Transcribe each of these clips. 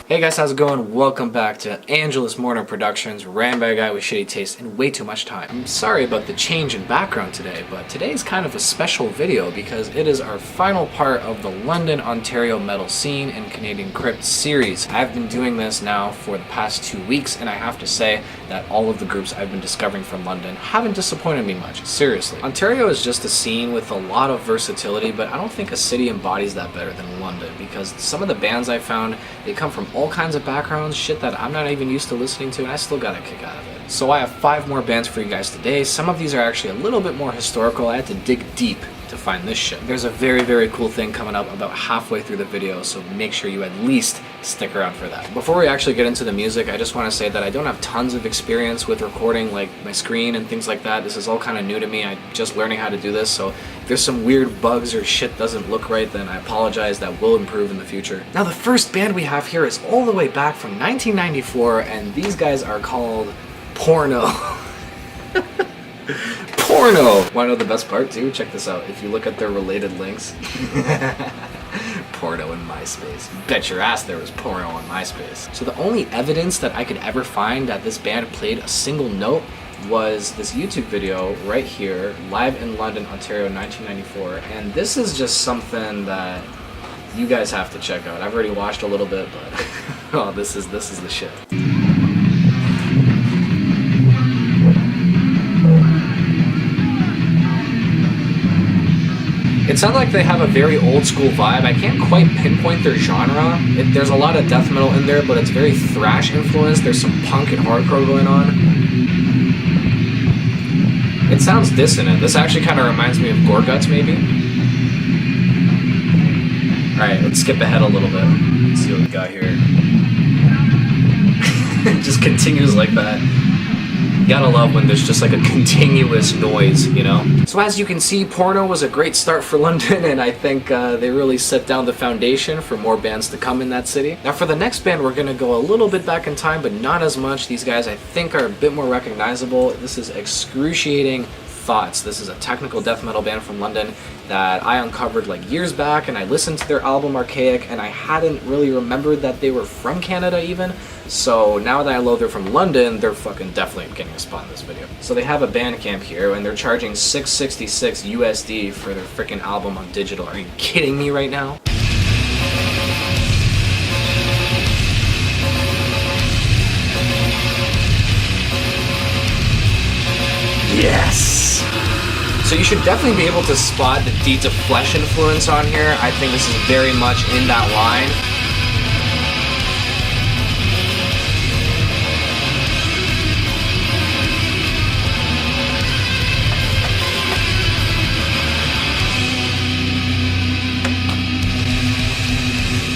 Hey guys, how's it going? Welcome back to Angelus Morning Productions, ran by a guy with shitty taste and way too much time. I'm sorry about the change in background today, but today is kind of a special video because it is our final part of the London, Ontario metal scene and Canadian Crypts series. I've been doing this now for the past 2 weeks, and I have to say that all of the groups I've been discovering from London haven't disappointed me much, seriously. Ontario is just a scene with a lot of versatility, but I don't think a city embodies that better than London, because some of the bands I found, they come from all kinds of backgrounds, shit that I'm not even used to listening to, and I still got a kick out of it. So I have 5 more bands for you guys today. Some of these are actually a little bit more historical. I had to dig deep to find this shit. There's a very, very cool thing coming up about halfway through the video, so make sure you at least stick around for that. Before we actually get into the music, I just want to say that I don't have tons of experience with recording like my screen and things like that. This is all kind of new to me. I'm just learning how to do this, so if there's some weird bugs or shit doesn't look right, then I apologize. That will improve in the future. Now, the first band we have here is all the way back from 1994, and these guys are called Porno. Porno! Want to know the best part too? Check this out. If you look at their related links, Porno and MySpace. Bet your ass there was porno on MySpace. So the only evidence that I could ever find that this band played a single note was this YouTube video right here, live in London, Ontario, 1994. And this is just something that you guys have to check out. I've already watched a little bit, but oh, this is the shit. It sounds like they have a very old school vibe. I can't quite pinpoint their genre. There's a lot of death metal in there, but it's very thrash influenced. There's some punk and hardcore going on. It sounds dissonant. This actually kind of reminds me of Gorguts, maybe. Alright, let's skip ahead a little bit. Let's see what we got here. It just continues like that. You gotta love when there's just like a continuous noise, you know? So as you can see, Porno was a great start for London, and I think they really set down the foundation for more bands to come in that city. Now for the next band, we're gonna go a little bit back in time, but not as much. These guys I think are a bit more recognizable. This is Excruciating Thoughts. This is a technical death metal band from London that I uncovered like years back, and I listened to their album Archaic, and I hadn't really remembered that they were from Canada even. So now that I know they're from London, they're fucking definitely getting a spot in this video. So they have a Bandcamp here, and they're charging $666 USD for their freaking album on digital. Are you kidding me right now? Yes! So you should definitely be able to spot the Deeds of Flesh influence on here. I think this is very much in that line.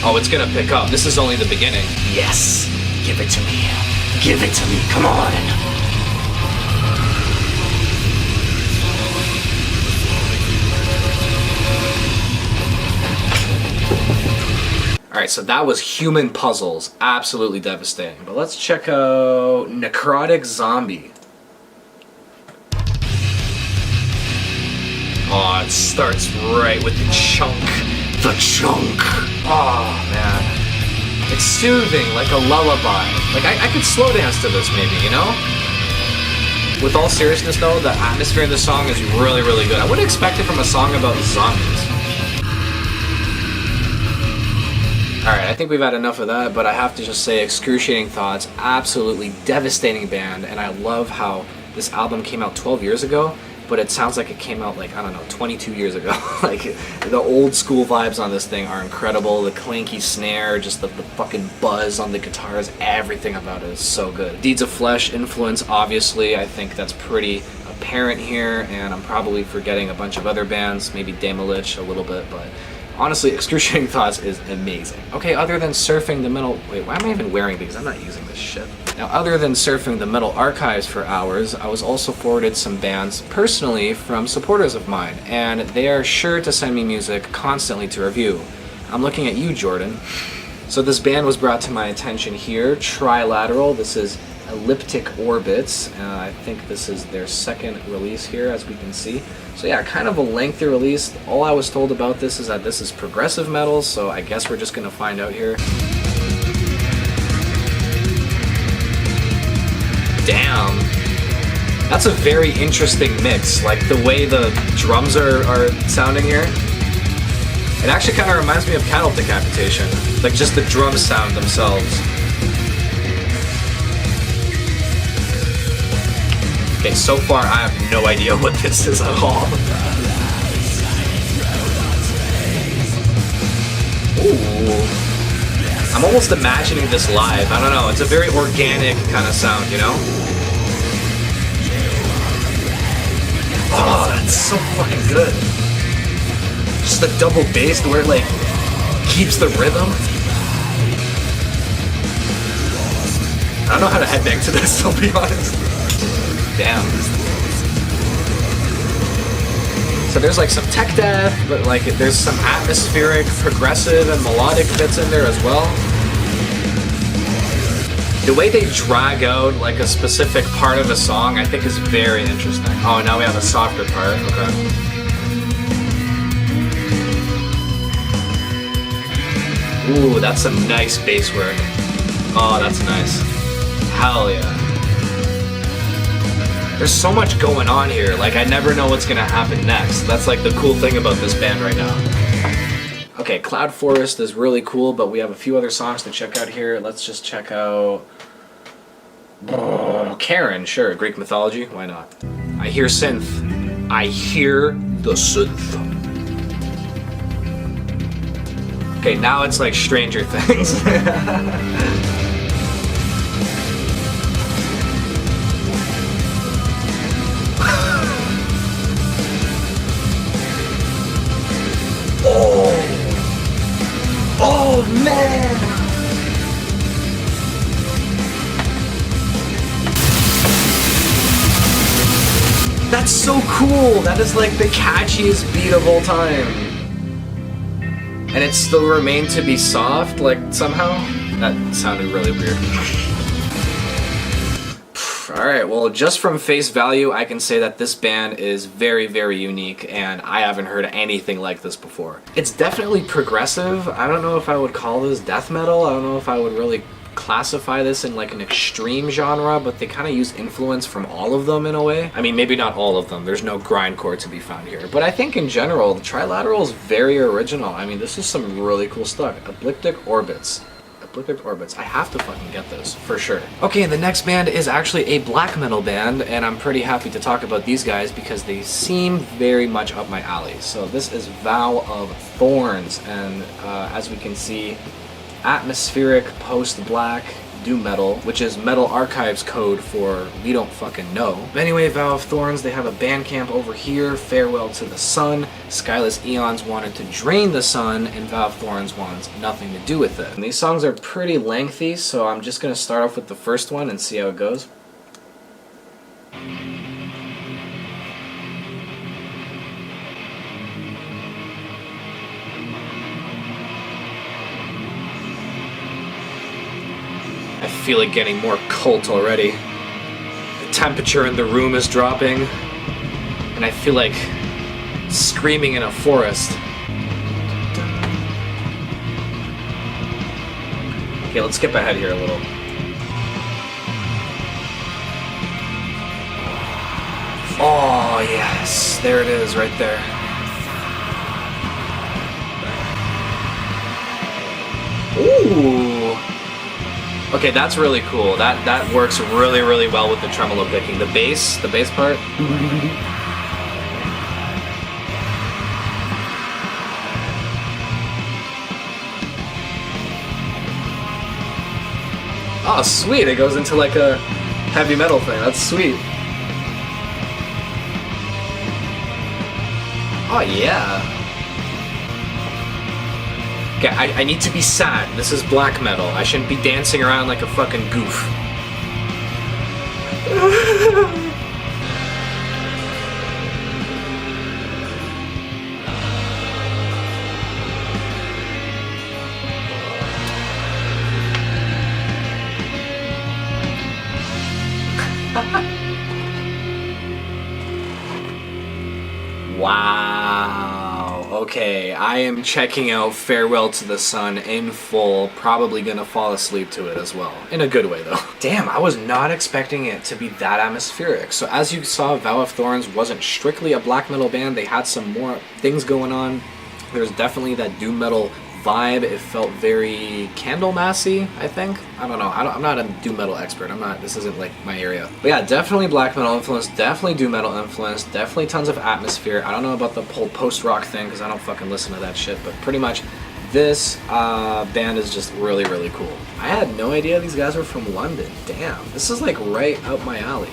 Oh, it's gonna pick up. This is only the beginning. Yes! Give it to me. Give it to me. Come on! Alright, so that was Human Puzzles. Absolutely devastating. But let's check out Necrotic Zombie. Oh, it starts right with the chunk. The chunk. Oh, man. It's soothing, like a lullaby. Like, I could slow dance to this maybe, you know? With all seriousness though, the atmosphere of the song is really, really good. I wouldn't expect it from a song about zombies. Alright, I think we've had enough of that, but I have to just say Excruciating Thoughts, absolutely devastating band, and I love how this album came out 12 years ago, but it sounds like it came out like, I don't know, 22 years ago. Like, the old school vibes on this thing are incredible. The clanky snare, just the fucking buzz on the guitars, everything about it is so good. Deeds of Flesh influence, obviously, I think that's pretty apparent here, and I'm probably forgetting a bunch of other bands, maybe Demolich a little bit, but honestly, Excruciating Thoughts is amazing. Okay, other than surfing the metal... Wait, why am I even wearing these? I'm not using this shit. Now, other than surfing the metal archives for hours, I was also forwarded some bands personally from supporters of mine, and they are sure to send me music constantly to review. I'm looking at you, Jordan. So this band was brought to my attention here, Trilateral. This is Elliptic Orbits. I think this is their second release here, as we can see. So yeah, kind of a lengthy release. All I was told about this is that this is progressive metal, so I guess we're just gonna find out here. That's a very interesting mix, like the way the drums are sounding here. It actually kind of reminds me of cattle decapitation, like just the drum sound themselves. Okay, so far I have no idea what this is at all. Ooh. I'm almost imagining this live. I don't know, it's a very organic kind of sound, you know? Oh, that's so fucking good. Just the double bass where it like keeps the rhythm. I don't know how to headbang to this, I'll be honest. Damn. So there's like some tech death, but like there's some atmospheric, progressive, and melodic bits in there as well. The way they drag out like a specific part of a song, I think is very interesting. Oh, now we have a softer part. Okay. Ooh, that's some nice bass work. Oh, that's nice. Hell yeah. There's so much going on here, like I never know what's gonna happen next. That's like the cool thing about this band right now. Okay, Cloud Forest is really cool, but we have a few other songs to check out here. Let's just check out... Karen, sure, Greek mythology, why not? I hear synth. I hear the synth. Okay, now it's like Stranger Things. Oh man! That's so cool! That is like the catchiest beat of all time. And it still remained to be soft, like somehow? That sounded really weird. Alright, well just from face value I can say that this band is very, very unique and I haven't heard anything like this before. It's definitely progressive. I don't know if I would call this death metal. I don't know if I would really classify this in like an extreme genre, but they kind of use influence from all of them in a way. I mean, maybe not all of them. There's no grindcore to be found here. But I think in general, the Trilateral is very original. I mean, this is some really cool stuff. Elliptic Orbits. Elliptic Orbits. I have to fucking get this, for sure. Okay, and the next band is actually a black metal band, and I'm pretty happy to talk about these guys because they seem very much up my alley. So this is Vow of Thorns, and as we can see, atmospheric post-black doom metal, which is Metal Archives code for we don't fucking know. But anyway, Vow of Thorns, they have a Bandcamp over here, Farewell to the Sun, Skyless Eons wanted to drain the sun, and Vow of Thorns wants nothing to do with it. And these songs are pretty lengthy, so I'm just gonna start off with the first one and see how it goes. I feel it getting more cult already. The temperature in the room is dropping, and I feel like screaming in a forest. Okay, let's skip ahead here a little. Oh yes, there it is right there. Ooh. Okay, that's really cool. That works really, really well with the tremolo picking. The bass part. Oh, sweet. It goes into like a heavy metal thing. That's sweet. Oh, yeah. Okay, I need to be sad. This is black metal. I shouldn't be dancing around like a fucking goof. Wow. Okay, I am checking out Farewell to the Sun in full, probably gonna fall asleep to it as well. In a good way though. Damn, I was not expecting it to be that atmospheric. So as you saw, Vow of Thorns wasn't strictly a black metal band, they had some more things going on. There's definitely that doom metal vibe. It felt very Candlemassy, I think. I don't know. I'm not a doom metal expert. This isn't like my area. But yeah, definitely black metal influence, definitely doom metal influence, definitely tons of atmosphere. I don't know about the whole post-rock thing because I don't fucking listen to that shit, but pretty much this band is just really, really cool. I had no idea these guys were from London. Damn. This is like right up my alley.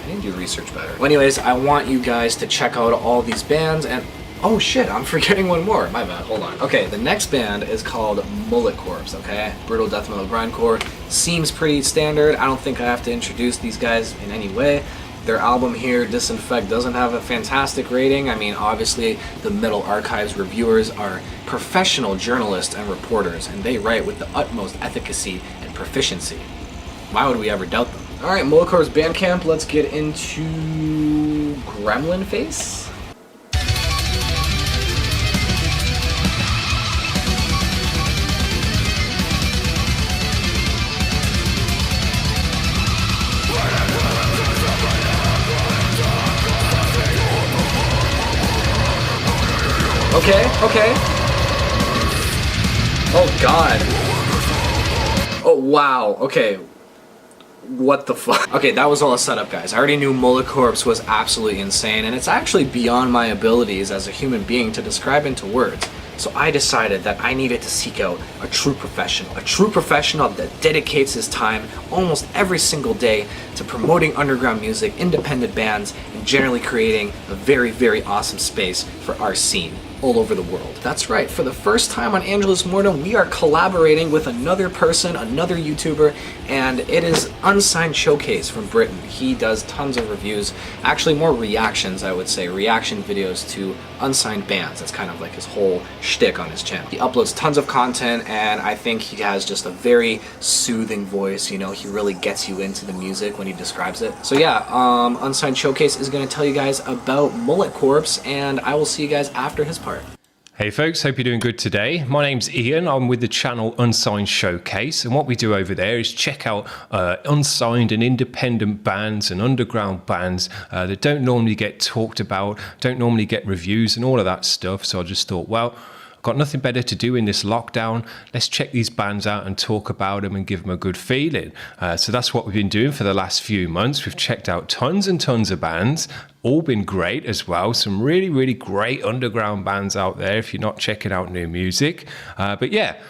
I need to do research better. Well, anyways, I want you guys to check out all these bands and oh shit, I'm forgetting one more. My bad, hold on. Okay, the next band is called Mulletcorpse, okay? Brutal death metal grindcore. Seems pretty standard. I don't think I have to introduce these guys in any way. Their album here, Disinfect, doesn't have a fantastic rating. I mean, obviously, the Metal Archives reviewers are professional journalists and reporters, and they write with the utmost efficacy and proficiency. Why would we ever doubt them? Alright, Mulletcorpse Bandcamp, let's get into Gremlin Face. Okay. Oh god. Oh wow, okay. What the fuck? Okay, that was all a setup, guys. I already knew Mulletcorpse was absolutely insane, and it's actually beyond my abilities as a human being to describe into words. So I decided that I needed to seek out a true professional that dedicates his time almost every single day to promoting underground music, independent bands, and generally creating a very, very awesome space for our scene all over the world. That's right, for the first time on Angelus Mortem, we are collaborating with another person, another YouTuber, and it is Unsigned Showcase from Britain. He does tons of reviews, actually more reactions, I would say, reaction videos to unsigned bands. That's kind of like his whole shtick on his channel. He uploads tons of content, and I think he has just a very soothing voice, you know, he really gets you into the music when he describes it. So yeah, Unsigned Showcase is going to tell you guys about Mulletcorpse, and I will see you guys after his part. Hey folks, hope you're doing good today. My name's Ian, I'm with the channel Unsigned Showcase, and what we do over there is check out unsigned and independent bands and underground bands that don't normally get talked about, don't normally get reviews and all of that stuff. So I just thought, well, got nothing better to do in this lockdown. Let's check these bands out and talk about them and give them a good feeling. So that's what we've been doing for the last few months. We've checked out tons and tons of bands, all been great as well. Some really, really great underground bands out there if you're not checking out new music. But yeah,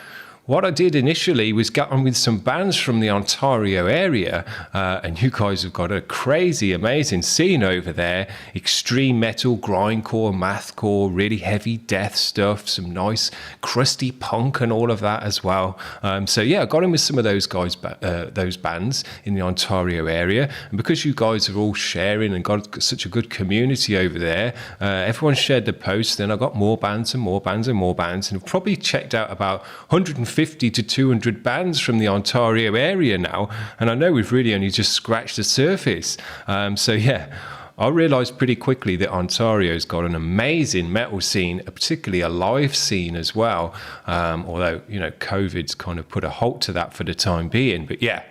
what I did initially was get on with some bands from the Ontario area, and you guys have got a crazy, amazing scene over there. Extreme metal, grindcore, mathcore, really heavy death stuff, some nice crusty punk and all of that as well. So yeah, I got in with some of those guys, those bands in the Ontario area, and because you guys are all sharing and got such a good community over there, everyone shared the posts. Then I got more bands and more bands and more bands, and I've probably checked out about 150 to 200 bands from the Ontario area now, and I know we've really only just scratched the surface. So yeah, I realised pretty quickly that Ontario's got an amazing metal scene, particularly a live scene as well, although, you know, COVID's kind of put a halt to that for the time being. But yeah,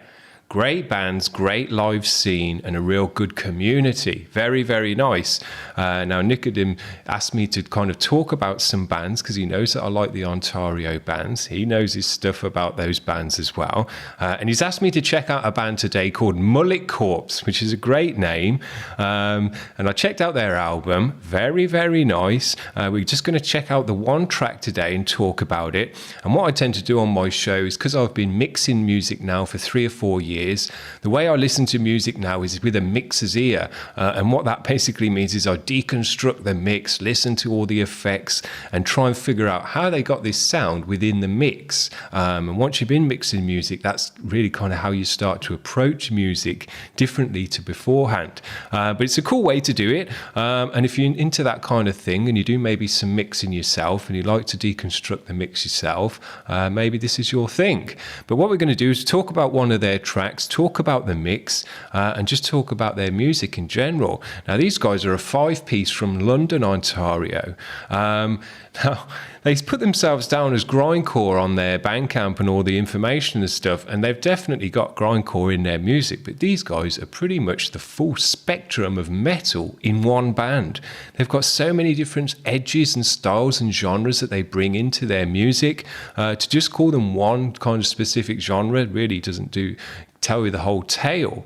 great bands, great live scene, and a real good community. Very, very nice. Now, Nicodem asked me to kind of talk about some bands because he knows that I like the Ontario bands. He knows his stuff about those bands as well. And he's asked me to check out a band today called Mulletcorpse, which is a great name. And I checked out their album. Very, very nice. We're just going to check out the one track today and talk about it. And what I tend to do on my show is, because I've been mixing music now for 3 or 4 years, the way I listen to music now is with a mixer's ear, and what that basically means is I deconstruct the mix, listen to all the effects, and try and figure out how they got this sound within the mix. And once you've been mixing music, that's really kind of how you start to approach music differently to beforehand. But it's a cool way to do it, and if you're into that kind of thing and you do maybe some mixing yourself and you like to deconstruct the mix yourself, maybe this is your thing. But what we're going to do is talk about one of their tracks. tracks, talk about the mix, and just talk about their music in general. Now, these guys are a 5-piece from London, Ontario. Now, they put themselves down as grindcore on their Bandcamp and all the information and stuff, and they've definitely got grindcore in their music, but these guys are pretty much the full spectrum of metal in one band. They've got so many different edges and styles and genres that they bring into their music. To just call them one kind of specific genre really doesn't tell you the whole tale.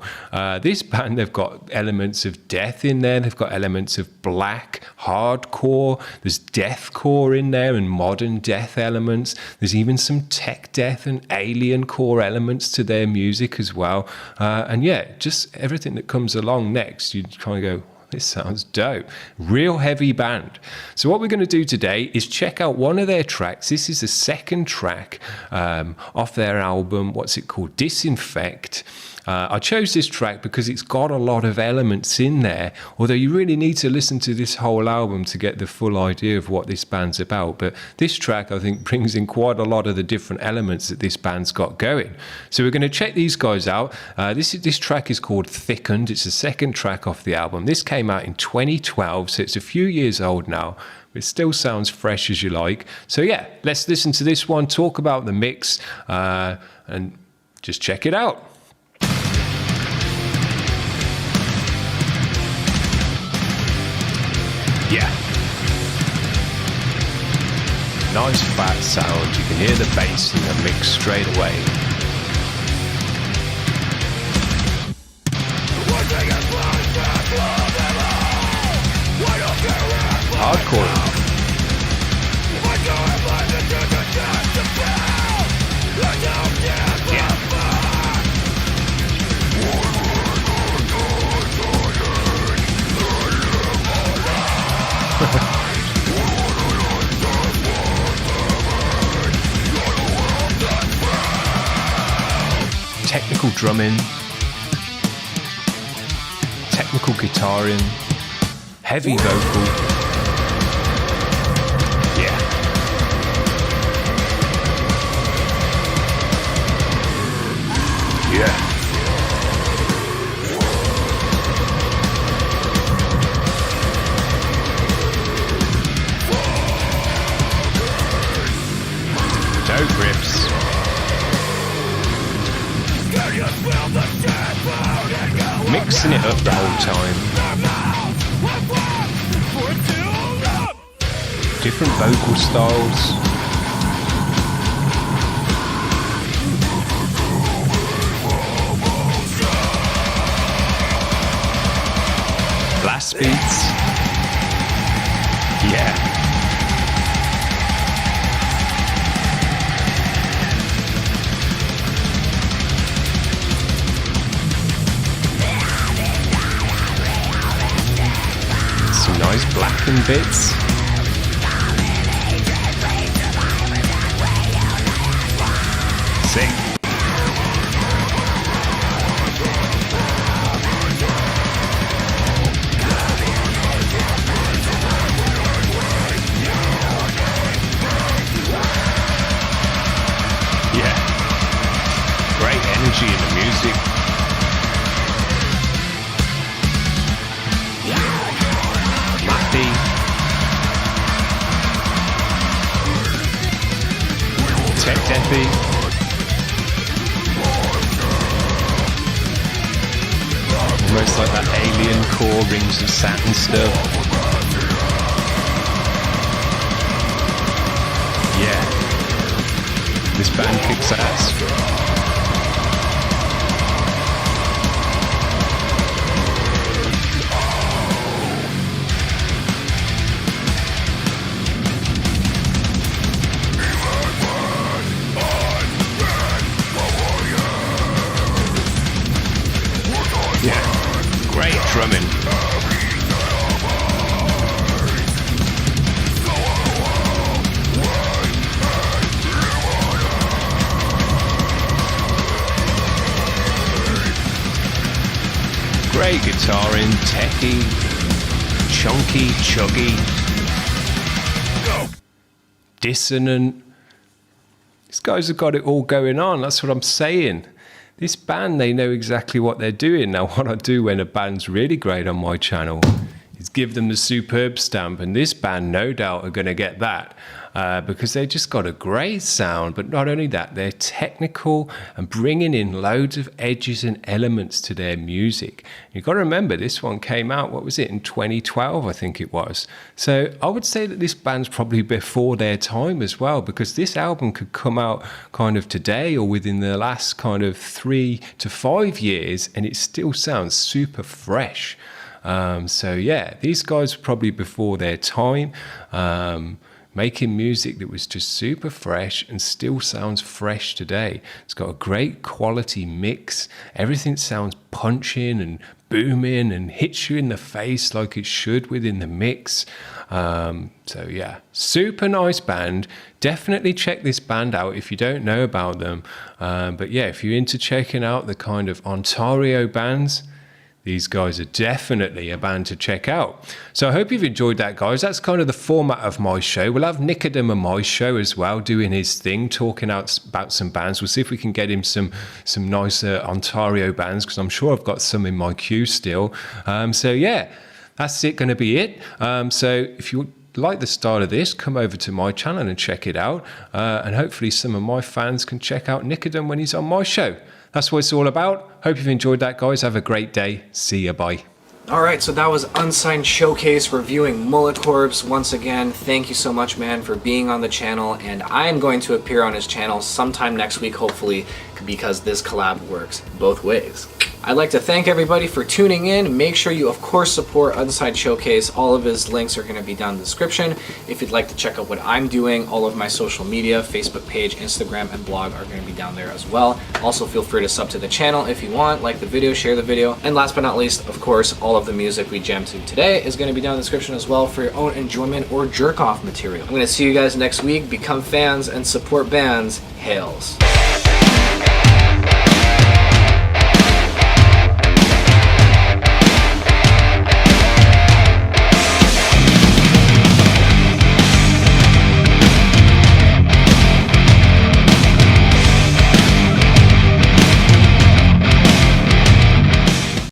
This band, they've got elements of death in there, they've got elements of black hardcore, there's deathcore in there and modern death elements, there's even some tech death and alien core elements to their music as well, and yeah, just everything that comes along next, you kind of go, this sounds dope. Real heavy band. So what we're going to do today is check out one of their tracks. This is the second track off their album. What's it called? Disinfect. I chose this track because it's got a lot of elements in there, although you really need to listen to this whole album to get the full idea of what this band's about. But this track, I think, brings in quite a lot of the different elements that this band's got going. So we're going to check these guys out. This track is called Thickened. It's the second track off the album. This came out in 2012, so it's a few years old now. It still sounds fresh as you like. So yeah, let's listen to this one, talk about the mix, and just check it out. Yeah. Nice fat sound. You can hear the bass in the mix straight away. Hardcore. Technical drumming, technical guitaring, heavy vocal. Yeah. Yeah. Dope riffs. Mixing it up the whole time. Different vocal styles. Blast beats. Yeah. Nice blackened bits. Sick. Yeah. Great energy in the music. Tech deathy. Almost like that alien core Rings of Saturn stuff. Yeah. This band kicks ass. Great drumming. Great guitaring, techy, chunky, chuggy, dissonant. These guys have got it all going on, that's what I'm saying. this band, they know exactly what they're doing. Now, what I do when a band's really great on my channel is give them the superb stamp, and this band no doubt are going to get that because they just got a great sound. But not only that, they're technical and bringing in loads of edges and elements to their music. You've got to remember, this one came out, what was it, in 2012, I think it was. So I would say that this band's probably before their time as well, because this album could come out kind of today or within the last kind of 3 to 5 years, and it still sounds super fresh. So yeah, these guys were probably before their time, making music that was just super fresh and still sounds fresh today. It's got a great quality mix. Everything sounds punching and booming and hits you in the face like it should within the mix. So yeah, super nice band. Definitely check this band out if you don't know about them. But yeah, if you're into checking out the kind of Ontario bands, these guys are definitely a band to check out. So I hope you've enjoyed that, guys. That's kind of the format of my show. We'll have Nicodem on my show as well, doing his thing, talking out about some bands. We'll see if we can get him some nicer Ontario bands, because I'm sure I've got some in my queue still. So yeah, that's going to be it. So if you like the style of this, come over to my channel and check it out. And hopefully some of my fans can check out Nicodem when he's on my show. That's what it's all about. Hope you've enjoyed that, guys. Have a great day. See ya. Bye. Alright, so that was Unsigned Showcase reviewing Mulletcorpse. Once again, thank you so much, man, for being on the channel, and I am going to appear on his channel sometime next week, hopefully, because this collab works both ways. I'd like to thank everybody for tuning in. Make sure you, of course, support Unsigned Showcase. All of his links are going to be down in the description. If you'd like to check out what I'm doing, all of my social media, Facebook page, Instagram, and blog are going to be down there as well. Also, feel free to sub to the channel if you want, like the video, share the video. And last but not least, of course, all of the music we jammed to today is going to be down in the description as well for your own enjoyment or jerk-off material. I'm going to see you guys next week. Become fans and support bands. Hails.